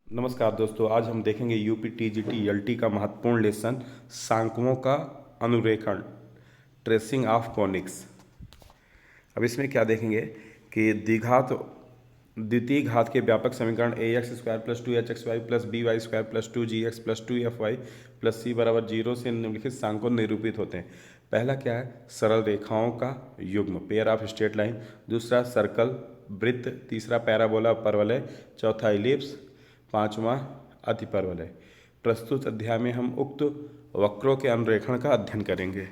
नमस्कार दोस्तों, आज हम देखेंगे यूपी टीजीटी एलटी का महत्वपूर्ण लेसन सांख्यों का अनुरेखण, ट्रेसिंग ऑफ कॉनिक्स। अब इसमें क्या देखेंगे कि द्वितीय घात के व्यापक समीकरण A X square plus two H X Y plus B Y square plus two G X plus two F Y plus C बराबर जीरो से निम्नलिखित सांख्यों निरूपित होते हैं। पहला क्या है? सरल रेखाओं का युग्म, पेयर ऑफ स्ट्रेट लाइन। दूसरा सर्कल, वृत्त। तीसरा पैराबोला, परवलय। चौथा इलिप्स। पांचवा अतिपरवलय। प्रस्तुत अध्याय में हम उक्त वक्रों के अनुरेखण का अध्ययन करेंगे।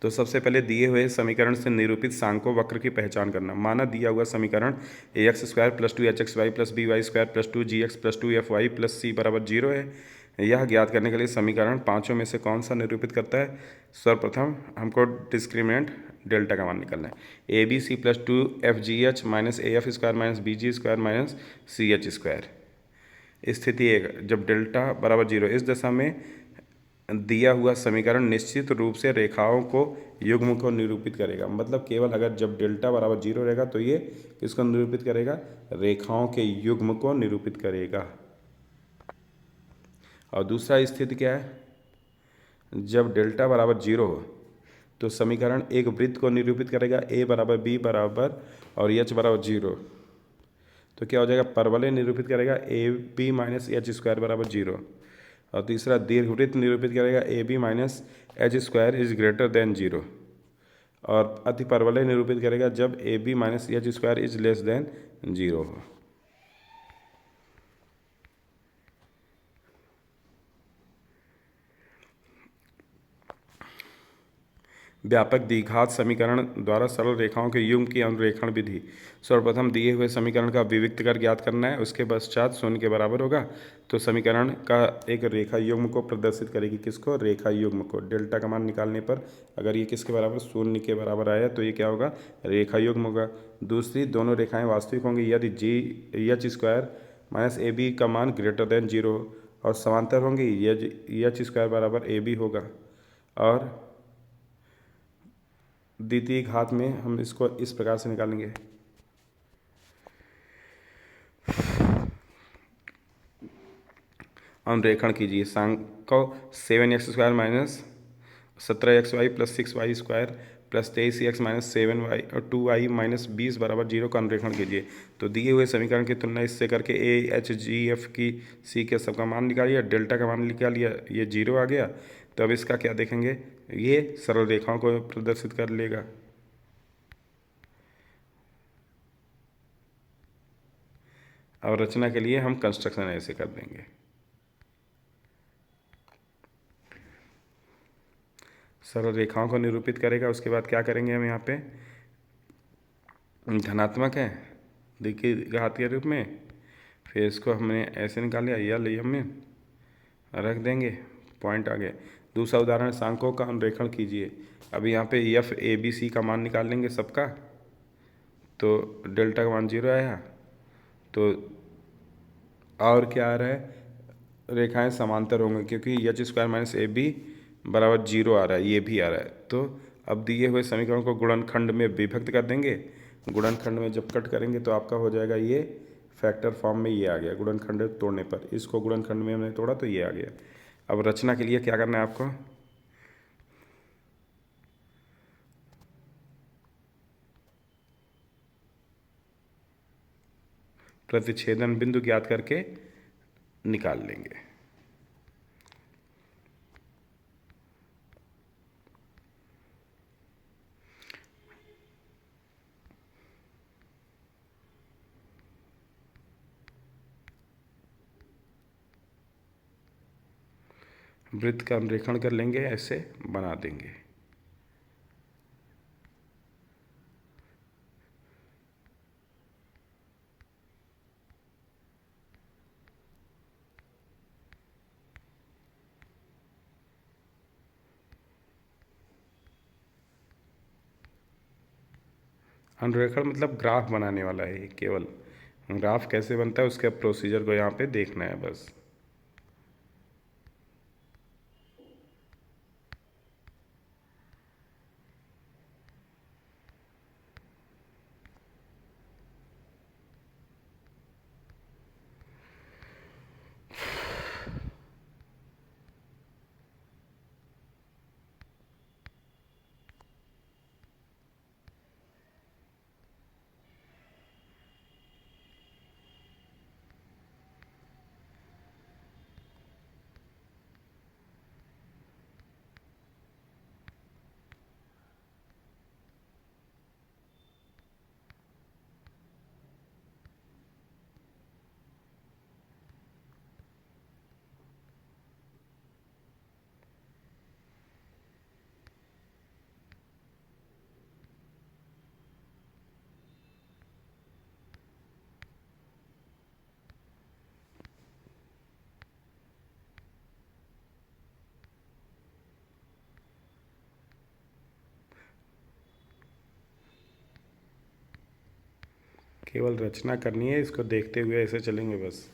तो सबसे पहले दिए हुए समीकरण से निरूपित सांख्यों वक्र की पहचान करना। माना दिया हुआ समीकरण A X square plus two H X Y plus B Y square plus two G X plus two F Y plus C बराबर जीरो है। यह ज्ञात करने के लिए समीकरण पांचों में से कौन सा निरूपित करता है? सर्वप्रथम हमको डिस्क्रिमिनेंट डेल्टा का मान निकालना है। A B C plus two F G H minus A F square minus B G square minus C H square. स्थिति एक, जब डेल्टा बराबर जीरो, इस दशा में दिया हुआ समीकरण निश्चित रूप से रेखाओं को युग्म को निरूपित करेगा। मतलब केवल अगर जब डेल्टा बराबर जीरो रहेगा तो ये किसको निरूपित करेगा? रेखाओं के युग्म को निरूपित करेगा। और दूसरा स्थिति क्या है? जब डेल्टा बराबर जीरो हो तो समीकरण एक वृत्त को निरूपित करेगा, ए बराबर बी बराबर और एच बराबर जीरो। तो क्या हो जाएगा? परवलय निरूपित करेगा, A B minus H square बराबर जीरो। और तीसरा दीर्घवृत्त निरूपित करेगा, A B minus H square is greater than zero. और अतिपरवलय निरूपित करेगा जब A B minus H square is less than zero हो। व्यापक द्विघात समीकरण द्वारा सरल रेखाओं के युग्म की अनुरेखण विधि। सर्वप्रथम दिए हुए समीकरण का विविक्त कर ज्ञात करना है, उसके पश्चात शून्य के बराबर होगा। तो समीकरण का एक रेखा युग्म को प्रदर्शित करेगी। किसको? रेखा युग्म को। डेल्टा का मान निकालने पर अगर ये किसके बराबर? शून्य के बराबर आया तो ये क्या होगा? रेखा युग्म होगा। दूसरी, दोनों रेखाएं वास्तविक होंगी यदि G H square minus A B का मान ग्रेटर देन जीरो और समांतर होंगी यदि एच स्क्वायर बराबर ए बी होगा। और द्वितीय घात में हम इसको इस प्रकार से निकालेंगे। अनुरेखण कीजिए। सांख्य seven X square minus 17 XY plus 6Y square plus 23 X minus 7Y और 2I माइनस 20 बराबर जीरो का अनुरेखण कीजिए। तो दिए हुए समीकरण की तुलना इससे करके ए एच जी एफ की सी के सबका मान निकालिए, डेल्टा का मान निकाल लिया, ये जीरो आ गया। तो अब इसका क्या देखेंगे? ये सरल रेखाओं को प्रदर्शित कर लेगा। और रचना के लिए हम कंस्ट्रक्शन ऐसे कर देंगे। सरल रेखाओं को निरूपित करेगा। उसके बाद क्या करेंगे हम? यहाँ पे धनात्मक है देखिए घात के रूप में, फिर इसको हमने ऐसे निकाल लिया, या ले हमने रख देंगे, पॉइंट आ गए। दूसरा उदाहरण, सांख्यों का अनुरेखण कीजिए। अब यहाँ पे एफ ए बी सी का मान निकाल लेंगे सबका। तो डेल्टा का मान जीरो आया। तो और क्या आ रहा है? रेखाएं समांतर होंगी क्योंकि H square minus A B बराबर जीरो आ रहा है, ये भी आ रहा है। तो अब दिए हुए समीकरण को गुणनखंड में विभक्त कर देंगे। गुणनखंड में जब कट करेंगे तो आपका हो जाएगा ये फैक्टर फॉर्म में, ये आ गया। गुणनखंड तोड़ने पर इसको गुणनखंड में हमने तोड़ा तो ये आ गया। अब रचना के लिए क्या करना है आपको? प्रतिच्छेदन बिंदु ज्ञात करके निकाल लेंगे। वृत्त का अनुरेखण कर लेंगे, ऐसे बना देंगे। अनुरेखण मतलब ग्राफ बनाने वाला है ये। केवल ग्राफ कैसे बनता है उसके प्रोसीजर को यहाँ पे देखना है बस। केवल रचना करनी है, इसको देखते हुए ऐसे चलेंगे बस।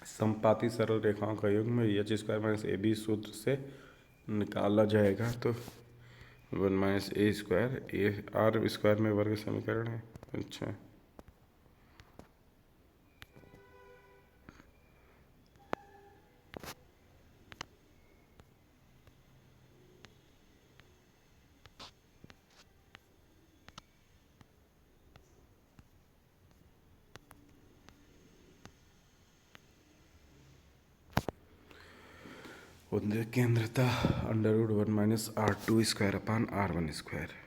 समपाती सरल रेखाओं का युग्म H square minus A B सूत्र से निकाला जाएगा। तो 1 - A square A R square में वर्ग समीकरण है। अच्छा, उद्देश्य केंद्रता √1 - R2 square upon R1 square.